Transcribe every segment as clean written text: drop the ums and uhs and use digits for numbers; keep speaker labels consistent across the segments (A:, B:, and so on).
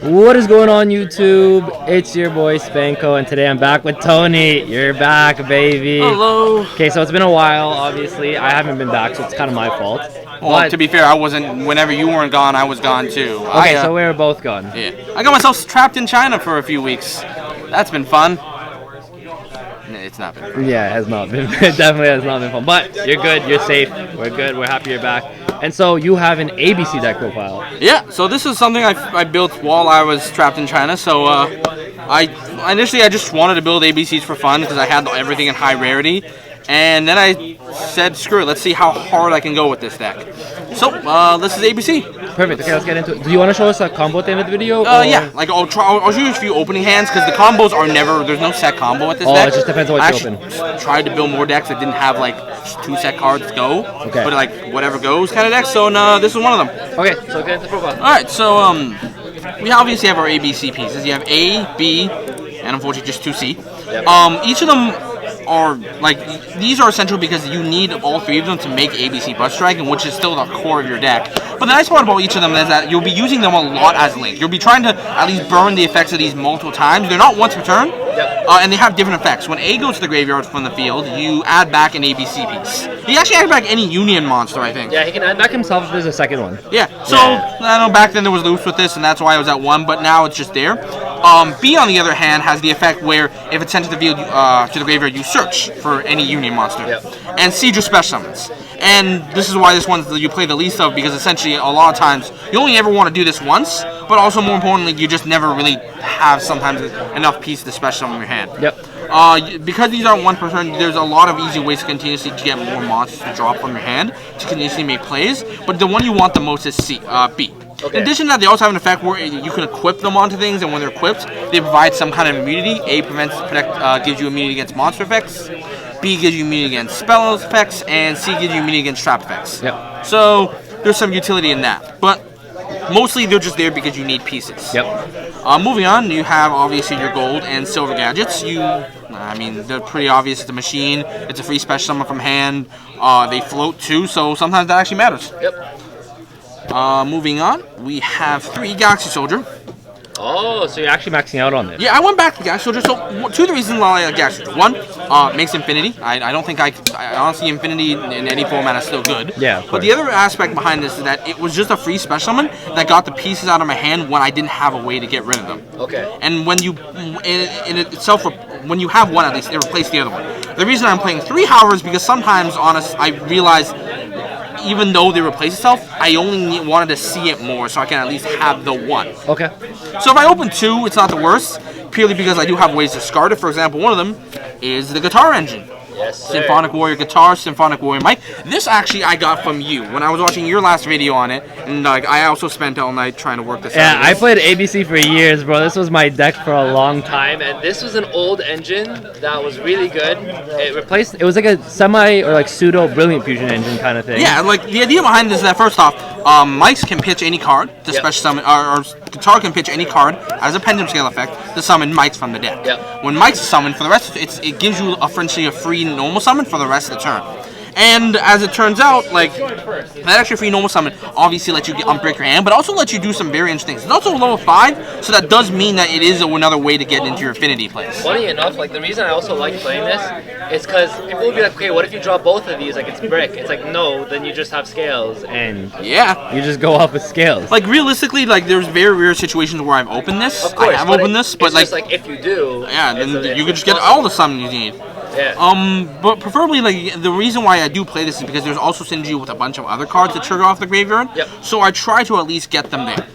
A: What is going on, YouTube? It's your boy Spanko, and today I'm back with Tony. You're back, baby.
B: Hello.
A: Okay, so it's been a while, obviously. I haven't been back, so it's kind of my fault.
B: Well, to be fair, I wasn't. Whenever you weren't gone, I was gone too.
A: Okay, so we were both gone.
B: Yeah. I got myself trapped in China for a few weeks. That's been fun. It's not been fun.
A: Yeah, it has not been. It definitely has not been fun. But you're good. You're safe. We're good. We're happy you're back. And so you have an ABC deck profile.
B: Yeah. So this is something I built while I was trapped in China. So I just wanted to build ABCs for fun because I had everything in high rarity. And then I said, screw it, let's see how hard I can go with this deck. So, this is ABC.
A: Perfect. Okay, let's get into it. Do you want to show us a combo at the end of the video?
B: Yeah. Like, I'll show you a few opening hands, because the combos are never, there's no set combo with this deck.
A: Oh, it just depends on what you open.
B: I tried to build more decks that didn't have, like, 2 set cards go.
A: Okay.
B: But, like, whatever goes kind of decks. So, this is one of them.
A: Okay, so get into the profile.
B: Alright, so, we obviously have our ABC pieces. You have A, B, and unfortunately just 2C.
A: Yep.
B: Each of them are like, these are essential because you need all 3 of them to make ABC Bust Dragon, which is still the core of your deck. But the nice part about each of them is that you'll be using them a lot as Link. You'll be trying to at least burn the effects of these multiple times. They're not once per turn, and they have different effects. When A goes to the graveyard from the field, you add back an ABC piece. You actually add back any Union monster, I think.
A: Yeah, he can add back himself if there's a second one.
B: Yeah, so I know back then there was loops with this, and that's why I was at 1, but now it's just there. B, on the other hand, has the effect where if it's sent to the field, to the graveyard, you search for any Union monster.
A: Yep.
B: And C just special summons. And this is why this one you play the least of, because essentially a lot of times you only ever want to do this once, but also more importantly, you just never really have sometimes enough pieces to special summon your hand.
A: Yep.
B: Because these aren't 1 per turn, there's a lot of easy ways to continuously get more monsters to drop from your hand to continuously make plays. But the one you want the most is B. Okay. In addition to that, they also have an effect where you can equip them onto things, and when they're equipped, they provide some kind of immunity. A gives you immunity against monster effects. B gives you immunity against spell effects, and C gives you immunity against trap effects.
A: Yep.
B: So there's some utility in that, but mostly they're just there because you need pieces.
A: Yep.
B: Moving on, you have obviously your gold and silver gadgets. They're pretty obvious. It's a machine. It's a free special summon from hand. They float too, so sometimes that actually matters.
A: Yep.
B: Moving on, we have 3 Galaxy Soldier.
A: Oh, so you're actually maxing out on this?
B: Yeah, I went back to Galaxy Soldier. So, 2 of the reasons why I like Galaxy Soldier. 1, makes Infinity. I don't think I honestly, Infinity in any format is still good.
A: Yeah,
B: but the other aspect behind this is that it was just a free special summon that got the pieces out of my hand when I didn't have a way to get rid of them.
A: Okay.
B: And when you, when you have one at least, it replaced the other one. The reason I'm playing 3, however, is because sometimes, I realize, even though they replace itself, I only wanted to see it more so I can at least have the 1.
A: Okay.
B: So if I open 2, it's not the worst, purely because I do have ways to discard it. For example, one of them is the guitar engine.
A: Yes, sir.
B: Symphonic Warrior guitar, Symphonic Warrior mic. This actually I got from you when I was watching your last video on it, and I also spent all night trying to work this out.
A: Yeah, I played ABC for years, bro. This was my deck for a long time, and this was an old engine that was really good. It was like a semi or like pseudo Brilliant Fusion engine kind of thing.
B: Yeah, like the idea behind this is that first off, mics can pitch any card to special summon, or guitar can pitch any card as a pendulum scale effect to summon mics from the deck.
A: Yep.
B: When mics is summoned, for the rest, it gives you essentially a free normal summon for the rest of the turn. And as it turns out, like, that extra free normal summon obviously lets you unbreak your hand, but also lets you do some very interesting things. It's also level 5, so that does mean that it is another way to get into your affinity plays.
A: Funny enough, like, the reason I also like playing this is because people would be like, okay, what if you draw both of these? Like, it's brick. It's like, no, then you just have scales, and you just go up with scales.
B: Like, realistically, like, there's very rare situations where I've opened this.
A: Of course,
B: I have opened this, but
A: like if you do,
B: then you could just get all the summons you need.
A: Yeah.
B: But preferably, like, the reason why I do play this is because there's also synergy with a bunch of other cards that trigger off the graveyard.
A: Yep.
B: So I try to at least get them there.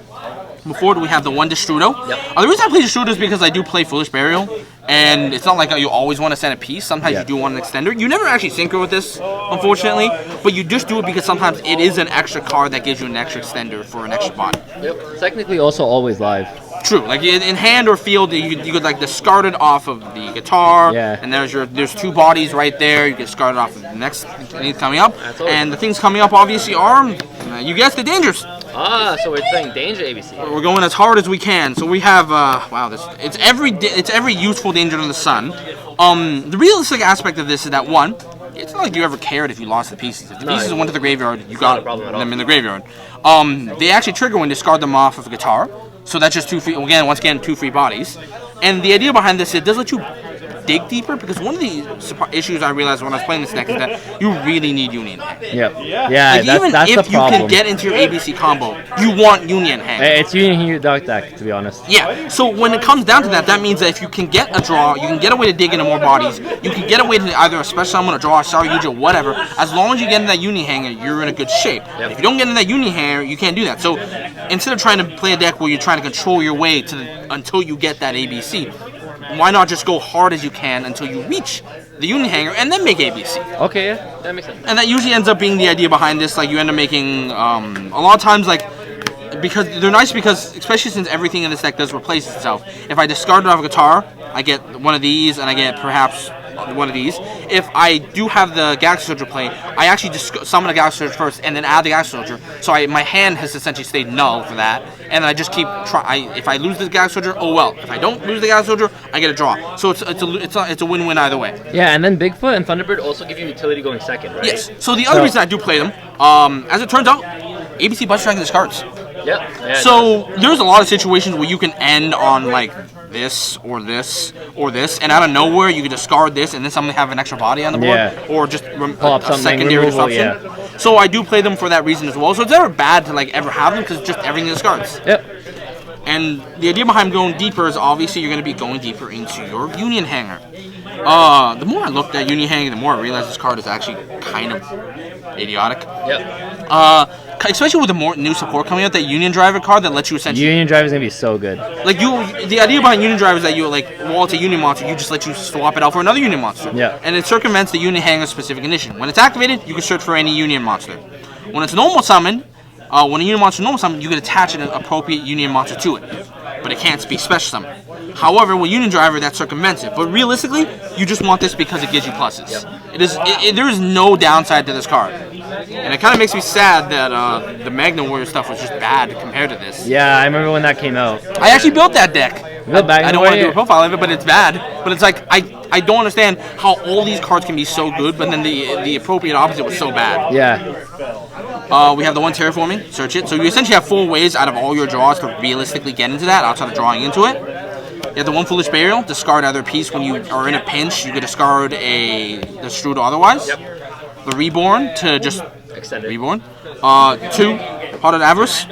B: Before we have the 1 Destrudo.
A: Yep.
B: The reason I play Destrudo is because I do play Foolish Burial, and it's not like you always want to send a piece. Sometimes you do want an extender. You never actually synchro with this, unfortunately, but you just do it because sometimes it is an extra card that gives you an extra extender for an extra body.
A: Yep. Technically, also always live.
B: True, like in hand or field, you could like discard it off of the guitar, and there's 2 bodies right there. You can discard it off of the next thing coming up, and the things coming up obviously are, you guessed the dangers.
A: Ah, so we're playing danger ABC.
B: We're going as hard as we can. So we have it's every useful danger under the sun. The realistic aspect of this is that 1, it's not like you ever cared if you lost the pieces. If the pieces went to the graveyard, you got them in the graveyard. They actually trigger when you discard them off of a guitar. So that's just 2 free, once again, 2 free bodies. And the idea behind this, it does let you dig deeper, because one of the issues I realized when I was playing this deck is that you really need Union Hang.
A: Yep. Yeah,
B: Like, even
A: that's
B: if
A: the
B: you
A: problem.
B: can get into your ABC combo, you want Union Hang.
A: It's Union Hang Dark deck, to be honest.
B: Yeah, so when it comes down to that, that means that if you can get a draw, you can get a way to dig into more bodies, you can get a way to either a special summon, a draw, a Saryuja, whatever. As long as you get into that Union Hanger, you're in a good shape.
A: Yep.
B: If you don't get into that Union Hanger, you can't do that. So instead of trying to play a deck where you're trying to control your way until you get that ABC, why not just go hard as you can until you reach the Union Hanger and then make ABC?
A: Okay, yeah, that makes sense.
B: And that usually ends up being the idea behind this. Like, you end up making, a lot of times, like, because they're nice, because especially since everything in this deck does replace itself. If I discard it off a guitar, I get one of these, and I get perhaps one of these. If I do have the Galaxy Soldier play, I actually just summon a Galaxy Soldier first and then add the Galaxy Soldier. So my hand has essentially stayed null for that, and then I just keep trying. If I lose the Galaxy Soldier, oh well. If I don't lose the Galaxy Soldier, I get a draw. So it's a win-win either way.
A: Yeah, and then Bigfoot and Thunderbird also give you utility going second, right?
B: Yes. So the other reason I do play them, as it turns out, ABC Bus Dragon discards.
A: Yeah.
B: So there's a lot of situations where you can end on like this or this or this, and out of nowhere you can discard this and then suddenly have an extra body on the board, or just a secondary disruption.
A: Yeah.
B: So I do play them for that reason as well. So it's never bad to like ever have them, because just everything discards.
A: Yep.
B: And the idea behind going deeper is obviously you're going to be going deeper into your Union Hanger. The more I looked at Union Hanger, the more I realized this card is actually kind of idiotic.
A: Yep.
B: Especially with the more new support coming out, that Union Driver card that lets you essentially...
A: Union Drive is going to be so good.
B: Like, the idea behind Union Driver is that you, like, while it's a Union monster, you just let you swap it out for another Union monster.
A: Yeah.
B: And it circumvents the Union Hanger specific condition. When it's activated, you can search for any Union monster. When it's normal summon, when a Union monster is normal summon, you can attach an appropriate Union monster to it. But it can't be special summon. However, with Union Driver, that circumvents it. But realistically, you just want this because it gives you pluses. Yep. There is no downside to this card. And it kind of makes me sad that the Magna Warrior stuff was just bad compared to this.
A: Yeah, I remember when that came out.
B: I actually built that deck. I don't want to do a
A: Warrior?
B: profile of it, but it's bad. But it's like, I don't understand how all these cards can be so good, but then the appropriate opposite was so bad.
A: Yeah.
B: We have the one terraforming, search it. So you essentially have 4 ways out of all your draws to realistically get into that, outside of drawing into it. You have the one Foolish Burial, discard either piece when you are in a pinch. You could discard the Strud otherwise.
A: Yep.
B: The Reborn to just
A: Extend it.
B: Reborn. 2, Pot of Avarice.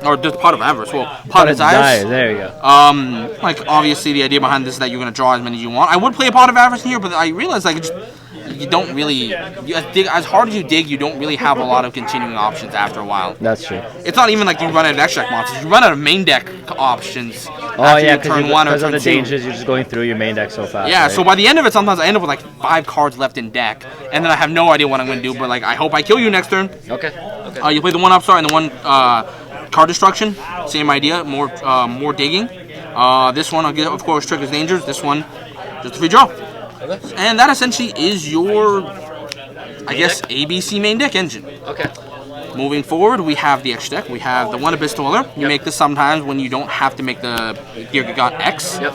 B: Or just Pot of Avarice. Well, Pot of Desires.
A: There you go.
B: Like, obviously the idea behind this is that you're going to draw as many as you want. I would play a Pot of Avarice in here, but I realized like you don't really, as hard as you dig, you don't really have a lot of continuing options after a while.
A: That's true.
B: It's not even like you run out of extra deck monsters. You run out of main deck options.
A: Oh yeah,
B: because
A: of the dangers, you're just going through your main deck so fast.
B: Yeah,
A: right?
B: so by the end of it, sometimes I end up with like 5 cards left in deck, and then I have no idea what I'm going to do. But like, I hope I kill you next turn.
A: Okay.
B: You play the one Upstart and the one card destruction. Same idea, more digging. This one, of course, triggers dangers. This one, just a free draw. Okay. And that essentially is your, I guess, ABC main deck engine.
A: Okay.
B: Moving forward, we have the extra deck. We have the one Abyss Dweller. You make this sometimes when you don't have to make the Gear Gigant X.
A: Yep.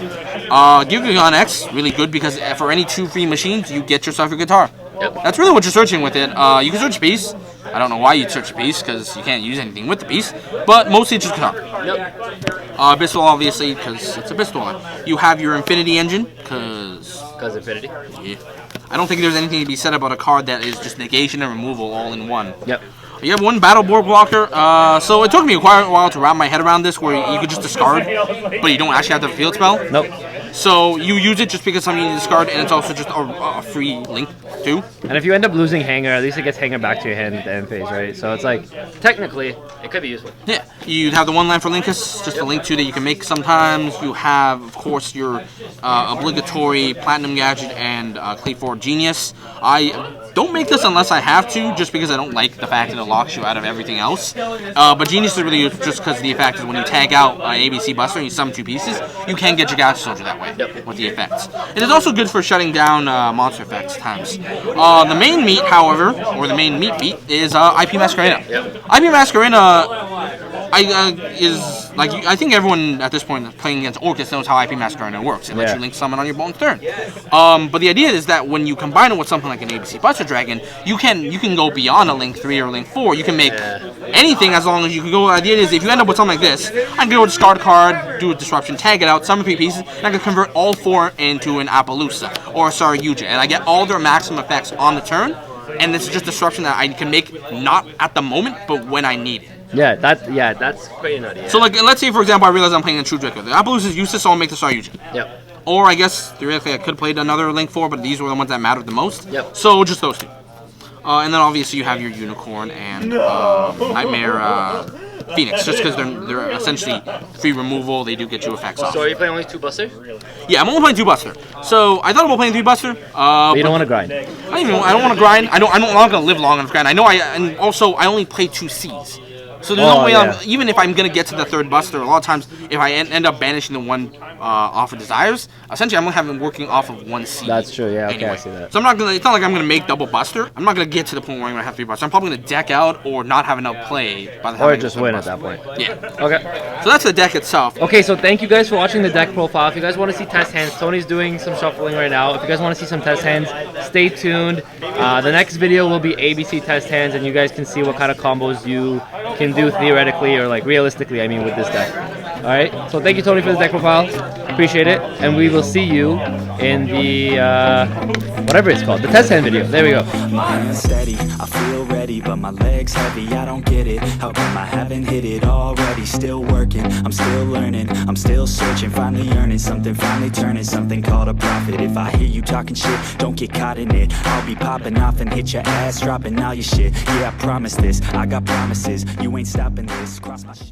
B: Gear Gigant X, really good because for any 2 free machines, you get yourself your guitar.
A: Yep.
B: That's really what you're searching with it. You can search piece. I don't know why you'd search a piece, because you can't use anything with the piece. But mostly it's just guitar.
A: Yep.
B: Abyss Dweller, obviously, because it's Abyss Dweller. You have your Infinity Engine, because
A: Infinity.
B: Yeah. I don't think there's anything to be said about a card that is just negation and removal all in one.
A: Yep.
B: You have one battle board blocker. So it took me quite a while to wrap my head around this, where you could just discard, but you don't actually have the field spell.
A: Nope.
B: So you use it just because something you discard, and it's also just a free link too.
A: And if you end up losing Hanger, at least it gets Hanger back to your hand at the end phase, right? So it's like, technically, it could be useful.
B: Yeah. You have the one land for Linkus, just a link to that you can make sometimes. You have, of course, your obligatory Platinum Gadget and Cleave Genius. I don't make this unless I have to, just because I don't like the fact that it locks you out of everything else. But Genius is really used just because the fact is when you tag out ABC Buster and you summon 2 pieces, you can get your Galaxy Soldier that way with the effects. It is also good for shutting down monster effects times. The main meat, however, or the main meat beat, is IP Masquerena. IP Masquerena, I think everyone at this point playing against Orcus knows how IP Masquerade works. It lets you link summon on your opponent's turn. But the idea is that when you combine it with something like an ABC Buster Dragon, you can go beyond a Link 3 or Link 4. You can make anything as long as you can go. The idea is if you end up with something like this, I can go discard a card, do a disruption, tag it out, summon 3 pieces, and I can convert all 4 into an Appaloosa or a Saryuja, and I get all their maximum effects on the turn. And this is just disruption that I can make not at the moment, but when I need it.
A: Yeah, that's pretty nutty. Yeah.
B: So like, let's say for example, I realize I'm playing a True Draco. The Appaloosa is useless, so I'll make the Saryuja.
A: Yep.
B: Or I guess theoretically I could have played another Link 4, but these were the ones that mattered the most.
A: Yep.
B: So just those 2. And then obviously you have your Unicorn and Nightmare Phoenix, just because they're essentially free removal. They do get you effects off.
A: So are you playing only 2 Buster?
B: Yeah, I'm only playing 2 Buster. So I thought about playing 3 Buster.
A: But you don't want to grind.
B: I don't want to grind. I'm not gonna live long enough to grind. And also I only play 2 Cs. So there's no way even if I'm gonna get to the 3rd Buster, a lot of times if I end up banishing the one off of Desires, essentially I'm gonna have him working off of 1 C.
A: That's true. Yeah. Okay,
B: anyway.
A: I see that.
B: So it's not like I'm gonna make double Buster. I'm not gonna get to the point where I'm gonna have 3 Buster. I'm probably gonna deck out or not have enough play by the time.
A: Or just win at that point.
B: Yeah.
A: Okay.
B: So that's the deck itself.
A: Okay, so thank you guys for watching the deck profile. If you guys want to see test hands, Tony's doing some shuffling right now. If you guys want to see some test hands, stay tuned. The next video will be ABC test hands, and you guys can see what kind of combos you can do theoretically or like realistically, I mean, with this deck. Alright, so thank you, Tony, for the deck profile. Appreciate it, and we will see you in the whatever it's called, the test hand video. There we go.
C: My hands steady, I feel ready, but my legs heavy, I don't get it. How come I haven't hit it already? Still working, I'm still learning, I'm still searching, finally earning something, finally turning something called a profit. If I hear you talking shit, don't get caught in it. I'll be popping off and hit your ass, dropping all your shit. Yeah, I promise this, I got promises, you ain't stopping this. Cross my shit.